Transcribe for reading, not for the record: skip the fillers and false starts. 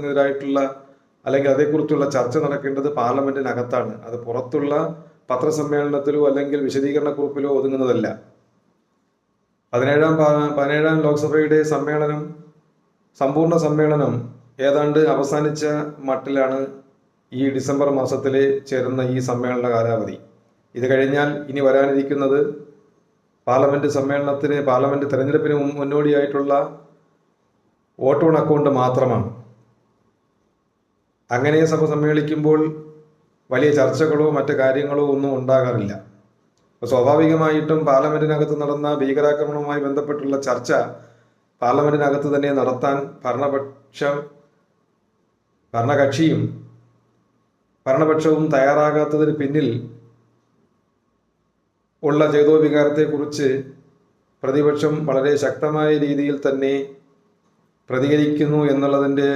നടത്തുന്നതിനായിട്ടുള്ള അല്ലെങ്കിൽ അതേക്കുറിച്ചുള്ള ചർച്ച നടക്കേണ്ടത് പാർലമെന്റിനകത്താണ്. അത് പുറത്തുള്ള പത്രസമ്മേളനത്തിലോ അല്ലെങ്കിൽ വിശദീകരണക്കുറിപ്പിലോ ഒതുങ്ങുന്നതല്ല. 17ാം ലോക്സഭയുടെ സമ്പൂർണ്ണ സമ്മേളനം ഏതാണ്ട് അവസാനിച്ച മട്ടിലാണ് ഈ ഡിസംബർ മാസത്തിലെ ചേരുന്ന ഈ സമ്മേളന കാലാവധി. ഇത് കഴിഞ്ഞാൽ ഇനി വരാനിരിക്കുന്നത് പാർലമെന്റ് തെരഞ്ഞെടുപ്പിന് മുന്നോടിയായിട്ടുള്ള വോട്ട് ഓൺ അക്കൗണ്ട് മാത്രമാണ്. അങ്ങനെ സഭ സമ്മേളിക്കുമ്പോൾ വലിയ ചർച്ചകളോ മറ്റു കാര്യങ്ങളോ ഒന്നും ഉണ്ടാകാറില്ല. സ്വാഭാവികമായിട്ടും പാർലമെന്റിനകത്ത് നടന്ന ഭീകരാക്രമണവുമായി ബന്ധപ്പെട്ടുള്ള ചർച്ച പാർലമെന്റിനകത്ത് തന്നെ നടത്താൻ ഭരണപക്ഷവും തയ്യാറാകാത്തതിന് പിന്നിൽ ഉള്ള ചേതോവികാരത്തെക്കുറിച്ച് പ്രതിപക്ഷം വളരെ ശക്തമായ രീതിയിൽ തന്നെ പ്രതികരിക്കുന്നു എന്നുള്ളതിൻ്റെ